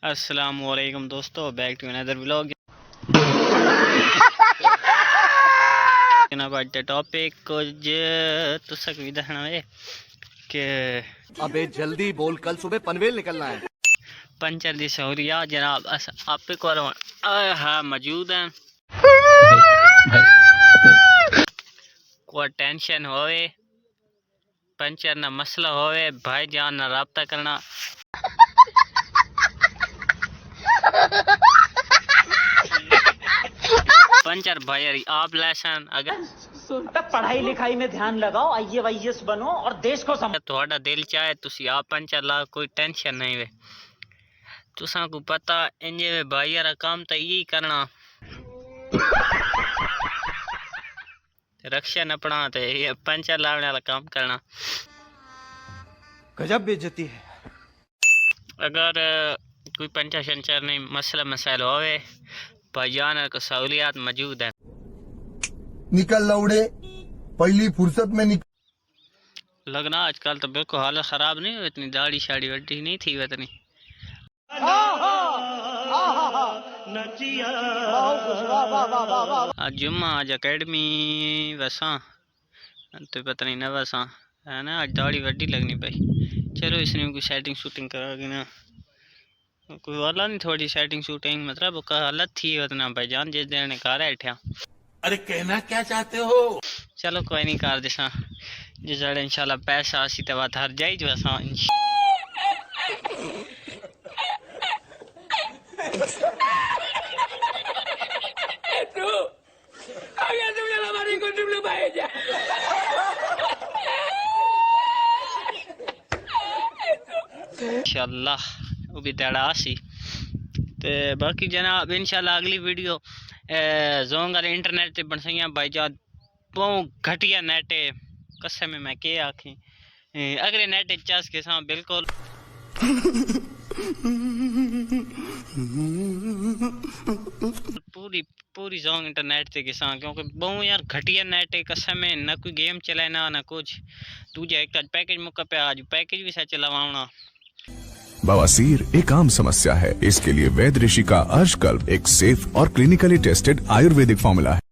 अस्सलामुअलैकुम दोस्तों, back to another vlog. जनाब आज का टॉपिक कुछ तुसक भी दसना है कि अबे जल्दी बोल, कल सुबह पनवेल निकलना है। पंचर दी सहूलियात जनाब आप को हाँ मौजूद हैं। कोई टेंशन होवे, पंचर ना मसला होवे, भाईजान ना राब्ता करना। पंचर भाई आप लेसन अगर पढ़ाई लिखाई में ध्यान लगाओ, IAS बनो और देश को थोड़ा दिल चाहे तुसी आप पंचर ला, कोई टेंशन नहीं वे। तुसा को पता इंजे वे भाई यार काम तो यही करना, रक्षा अपना ते ये पंचर लाने वाला काम करना। गजब बेइज्जती है। अगर कोई पंचर शंचर नहीं मसला मसाइल होवे, भाईजान को सहूलियात मौजूद है। निकल लौड़े, पहली फुर्सत में निकल। लगना आजकल तो बिल्कुल हालत खराब नहीं हुई, इतनी दाढ़ी शाड़ी वड्डी नहीं थी इतनी। आज जुम्मा, आज अकेडमी वसा तो पता नहीं न वसा है ना। आज दाढ़ी वड्डी लगनी पाई। चलो इसने कोई सेटिंग शूटिंग करा ना, कोई वाला नहीं, थोड़ी सेटिंग शूटिंग मतलब हालत थी उतना भाईजान जिस दिन घर बैठा। अरे कहना क्या चाहते हो? चलो कोई नहीं कर दिसा, जिस इंशाल्लाह पैसा आसी तो बात हर जाई वसा। इंशाल्लाह वो भी तेरा आसी ते बाकी जनाब इंशाल्लाह अगली वीडियो जोंग वाले इंटरनेट ते बन सकियां भाईजान। बहुत घटिया नेट है, कसम मैं के आखी अगले नेट चस के साथ बिल्कुल पूरी पूरी जोंग इंटरनेट ते के साथ, क्योंकि बहुत यार घटिया नेट है कसम है। ना कोई गेम चलाना ना कुछ। तुझे एक पैकेज मुक्का पे आज पैकेज भी सच चलावाना। बवासीर एक आम समस्या है, इसके लिए वैद्य ऋषि का अर्शकल्प एक सेफ और क्लिनिकली टेस्टेड आयुर्वेदिक फॉर्मूला है।